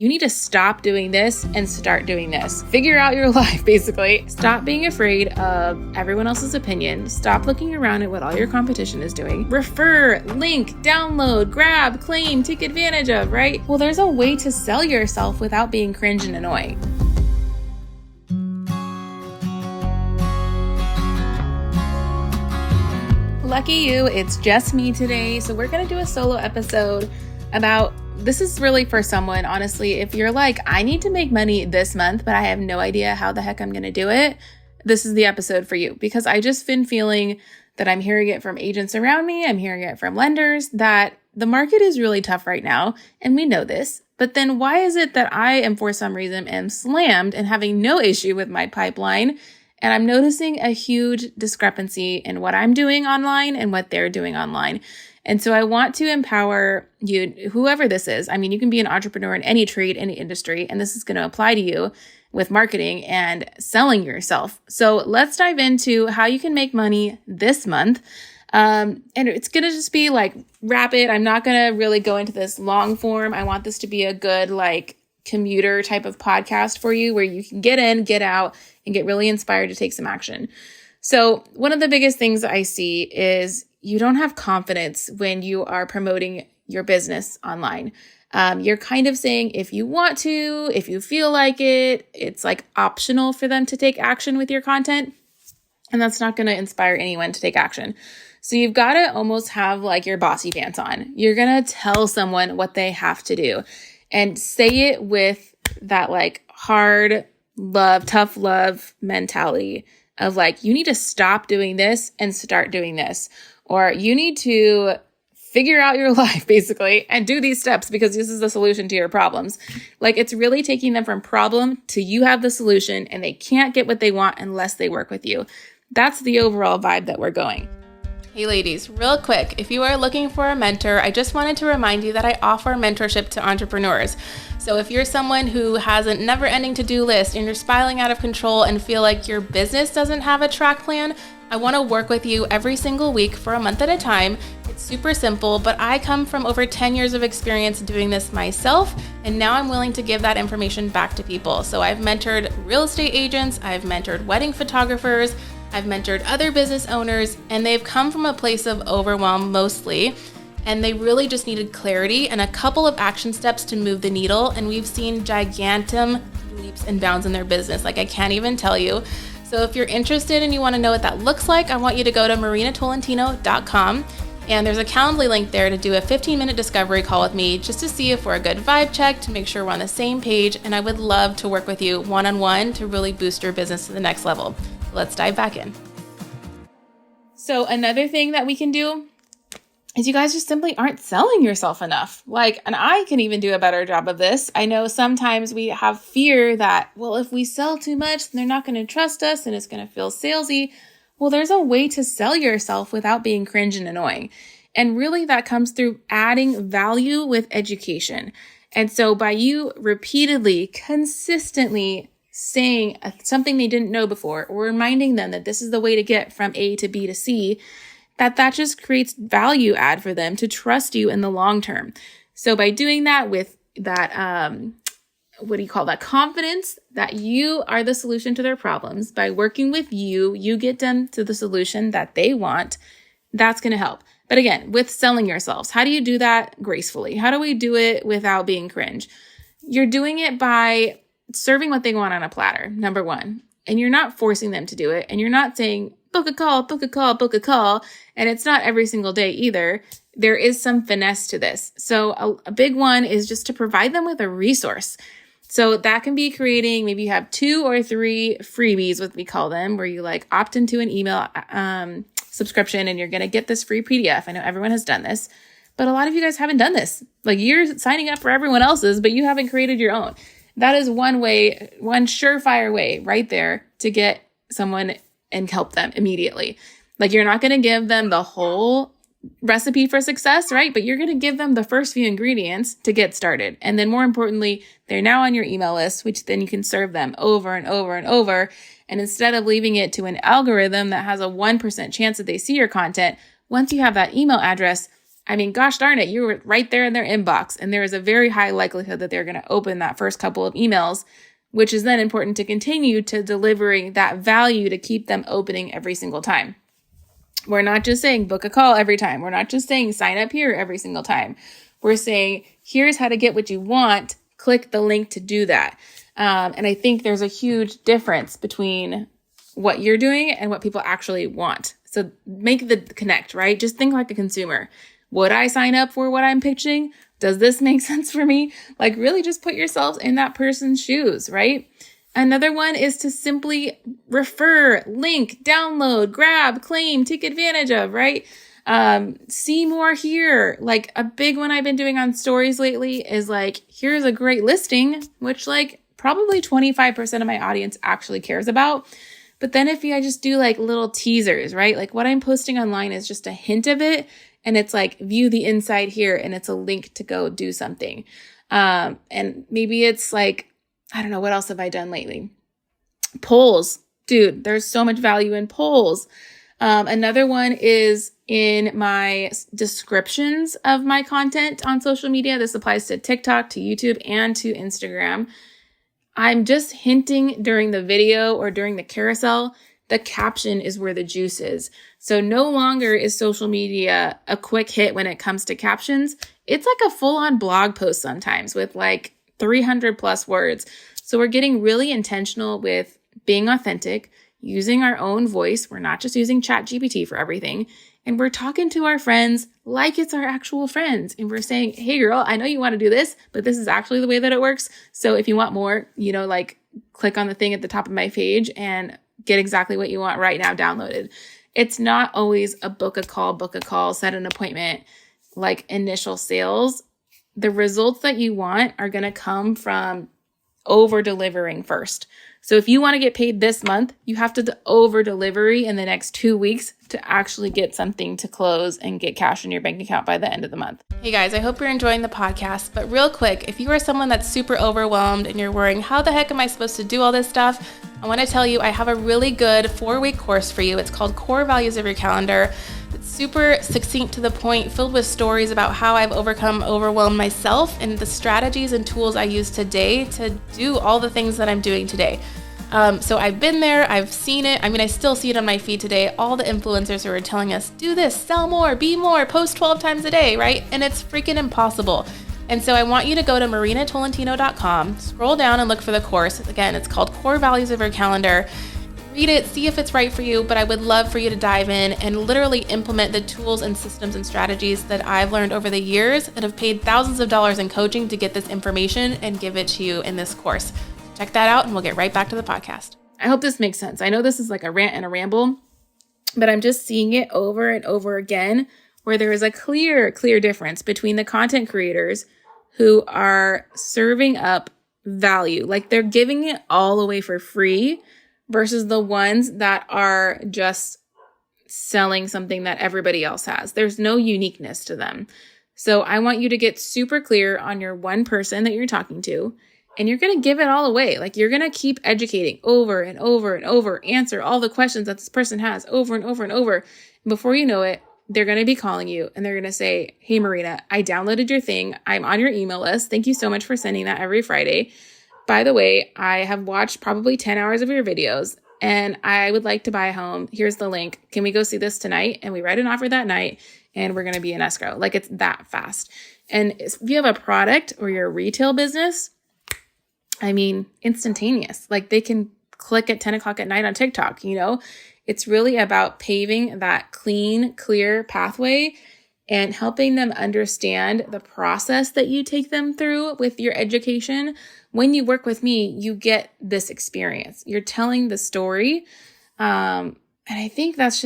You need to stop doing this and start doing this. Figure out your life, basically. Stop being afraid of everyone else's opinion. Stop looking around at what all your competition is doing. Refer, link, download, grab, claim, take advantage of, right? Well, there's a way to sell yourself without being cringe and annoying. Lucky you, it's just me today. So we're going to do a solo episode about, this is really for someone, honestly, if you're like, I need to make money this month, but I have no idea how the heck I'm going to do it. This is the episode for you, because I just been feeling that I'm hearing it from agents around me. I'm hearing it from lenders that the market is really tough right now. And we know this, but then why is it that I am, for some reason, am slammed and having no issue with my pipeline? And I'm noticing a huge discrepancy in what I'm doing online and what they're doing online. And so I want to empower you, whoever this is. I mean, you can be an entrepreneur in any trade, any industry, and this is going to apply to you with marketing and selling yourself. So let's dive into how you can make money this month. And it's going to just be like rapid. I'm not going to really go into this long form. I want this to be a good like commuter type of podcast for you where you can get in, get out, and get really inspired to take some action. So one of the biggest things I see is you don't have confidence when you are promoting your business online. You're kind of saying if you want to, if you feel like it, it's like optional for them to take action with your content. And that's not going to inspire anyone to take action. So you've got to almost have like your bossy pants on. You're going to tell someone what they have to do and say it with that like hard love, tough love mentality of like, you need to stop doing this and start doing this. Or you need to figure out your life, basically, and do these steps because this is the solution to your problems. Like, it's really taking them from problem to you have the solution, and they can't get what they want unless they work with you. That's the overall vibe that we're going. Hey ladies, real quick, if you are looking for a mentor, I just wanted to remind you that I offer mentorship to entrepreneurs. So if you're someone who has a never-ending to-do list and you're spiraling out of control and feel like your business doesn't have a track plan, I want to work with you every single week for a month at a time. It's super simple, but I come from over 10 years of experience doing this myself, and now I'm willing to give that information back to people. So I've mentored real estate agents, I've mentored wedding photographers, I've mentored other business owners, and they've come from a place of overwhelm mostly, and they really just needed clarity and a couple of action steps to move the needle, and we've seen gigantic leaps and bounds in their business, like I can't even tell you. So if you're interested and you want to know what that looks like, I want you to go to marinatolentino.com, and there's a Calendly link there to do a 15-minute discovery call with me just to see if we're a good vibe check, to make sure we're on the same page, and I would love to work with you one-on-one to really boost your business to the next level. Let's dive back in. So another thing that we can do is you guys just simply aren't selling yourself enough. And I can even do a better job of this. I know sometimes we have fear that, well, if we sell too much, then they're not going to trust us and it's going to feel salesy. Well, there's a way to sell yourself without being cringe and annoying. And really that comes through adding value with education. And so by you repeatedly, consistently saying something they didn't know before, or reminding them that this is the way to get from A to B to C, that just creates value add for them to trust you in the long term. So by doing that with that, confidence that you are the solution to their problems, by working with you, you get them to the solution that they want, that's going to help. But again, with selling yourselves, how do you do that gracefully? How do we do it without being cringe? You're doing it by serving what they want on a platter, number one. And you're not forcing them to do it. And you're not saying, book a call, book a call, book a call. And it's not every single day either. There is some finesse to this. So a big one is just to provide them with a resource. So that can be creating, maybe you have 2 or 3 freebies, what we call them, where you like opt into an email subscription and you're going to get this free PDF. I know everyone has done this, but a lot of you guys haven't done this. Like, you're signing up for everyone else's, but you haven't created your own. That is one way, one surefire way right there to get someone and help them immediately. Like, you're not going to give them the whole recipe for success, right? But you're going to give them the first few ingredients to get started. And then more importantly, they're now on your email list, which then you can serve them over and over and over. And instead of leaving it to an algorithm that has a 1% chance that they see your content, once you have that email address, I mean, gosh darn it, you were right there in their inbox, and there is a very high likelihood that they're going to open that first couple of emails, which is then important to continue to delivering that value to keep them opening every single time. We're not just saying book a call every time. We're not just saying sign up here every single time. We're saying, here's how to get what you want. Click the link to do that. And I think there's a huge difference between what you're doing and what people actually want. So make the connect, right? Just think like a consumer. Would I sign up for what I'm pitching? Does this make sense for me? Like really just put yourself in that person's shoes, right? Another one is to simply refer, link, download, grab, claim, take advantage of, right? See more here. Like a big one I've been doing on stories lately is like, here's a great listing, which like probably 25% of my audience actually cares about. But then if I just do like little teasers, right? Like what I'm posting online is just a hint of it. And it's like, view the inside here. And it's a link to go do something. And maybe it's like, I don't know, what else have I done lately? Polls. Dude, there's so much value in polls. Another one is in my descriptions of my content on social media. This applies to TikTok, to YouTube, and to Instagram. I'm just hinting during the video or during the carousel. The caption is where the juice is. So no longer is social media a quick hit when it comes to captions. It's like a full-on blog post sometimes with like 300 plus words. So we're getting really intentional with being authentic, using our own voice. We're not just using ChatGPT for everything. And we're talking to our friends like it's our actual friends. And we're saying, hey girl, I know you want to do this, but this is actually the way that it works. So if you want more, like click on the thing at the top of my page and get exactly what you want right now downloaded. It's not always a book a call, set an appointment, like initial sales. The results that you want are going to come from over delivering first. So if you want to get paid this month, you have to over delivery in the next 2 weeks to actually get something to close and get cash in your bank account by the end of the month. Hey guys, I hope you're enjoying the podcast, but real quick, if you are someone that's super overwhelmed and you're worrying, how the heck am I supposed to do all this stuff? I want to tell you, I have a really good 4-week course for you. It's called Core Values of Your Calendar. It's super succinct to the point, filled with stories about how I've overcome overwhelm myself and the strategies and tools I use today to do all the things that I'm doing today. So I've been there, I've seen it. I mean, I still see it on my feed today. All the influencers who are telling us, do this, sell more, be more, post 12 times a day, right? And it's freaking impossible. And so I want you to go to marinatolentino.com, scroll down and look for the course. Again, it's called Core Values of Your Calendar. Read it, see if it's right for you, but I would love for you to dive in and literally implement the tools and systems and strategies that I've learned over the years that have paid thousands of dollars in coaching to get this information and give it to you in this course. Check that out and we'll get right back to the podcast. I hope this makes sense. I know this is like a rant and a ramble, but I'm just seeing it over and over again where there is a clear difference between the content creators who are serving up value, like they're giving it all away for free, versus the ones that are just selling something that everybody else has. There's no uniqueness to them. So I want you to get super clear on your one person that you're talking to, and you're going to give it all away. Like you're going to keep educating over and over and over, answer all the questions that this person has over and over and over. And before you know it, they're going to be calling you and they're going to say, hey, Marina, I downloaded your thing. I'm on your email list. Thank you so much for sending that every Friday. By the way, I have watched probably 10 hours of your videos and I would like to buy a home. Here's the link. Can we go see this tonight? And we write an offer that night and we're going to be in escrow. Like it's that fast. And if you have a product or your retail business, I mean, instantaneous. Like they can click at 10 o'clock at night on TikTok, It's really about paving that clean, clear pathway and helping them understand the process that you take them through with your education. When you work with me, you get this experience. You're telling the story. And I think that's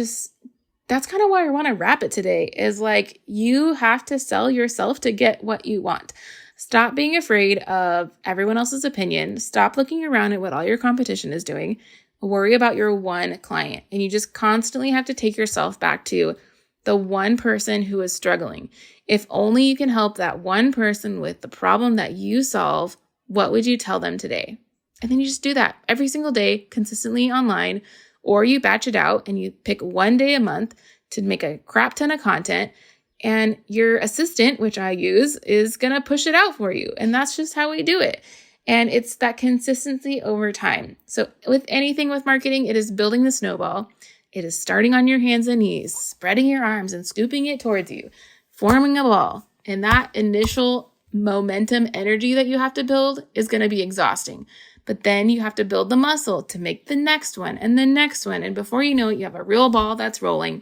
kind of why I want to wrap it today is like, you have to sell yourself to get what you want. Stop being afraid of everyone else's opinion. Stop looking around at what all your competition is doing. Worry about your one client. And you just constantly have to take yourself back to the one person who is struggling. If only you can help that one person with the problem that you solve, what would you tell them today? And then you just do that every single day, consistently online, or you batch it out and you pick one day a month to make a crap ton of content and your assistant, which I use, is going to push it out for you. And that's just how we do it. And it's that consistency over time. So with anything with marketing, it is building the snowball. It is starting on your hands and knees, spreading your arms and scooping it towards you, forming a ball. And that initial momentum energy that you have to build is going to be exhausting. But then you have to build the muscle to make the next one and the next one. And before you know it, you have a real ball that's rolling.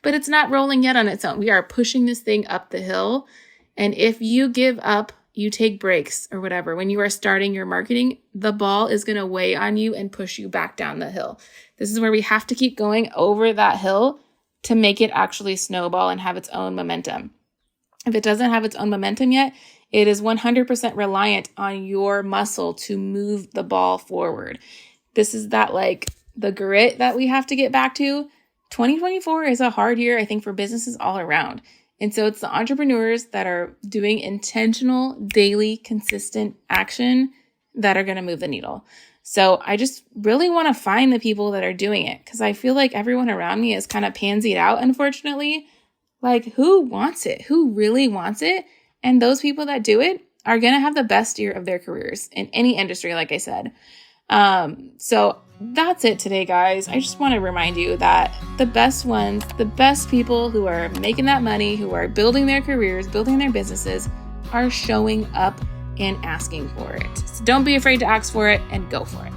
But it's not rolling yet on its own. We are pushing this thing up the hill. And if you give up, you take breaks or whatever, when you are starting your marketing, the ball is going to weigh on you and push you back down the hill. This is where we have to keep going over that hill to make it actually snowball and have its own momentum. If it doesn't have its own momentum yet, it is 100% reliant on your muscle to move the ball forward. This is that the grit that we have to get back to. 2024 is a hard year, I think, for businesses all around. And so it's the entrepreneurs that are doing intentional, daily, consistent action that are going to move the needle. So I just really want to find the people that are doing it, because I feel like everyone around me is kind of pansied out, unfortunately. Who wants it? Who really wants it? And those people that do it are going to have the best year of their careers in any industry, like I said. So that's it today, guys. I just want to remind you that the best ones, the best people who are making that money, who are building their careers, building their businesses, are showing up and asking for it. So don't be afraid to ask for it and go for it.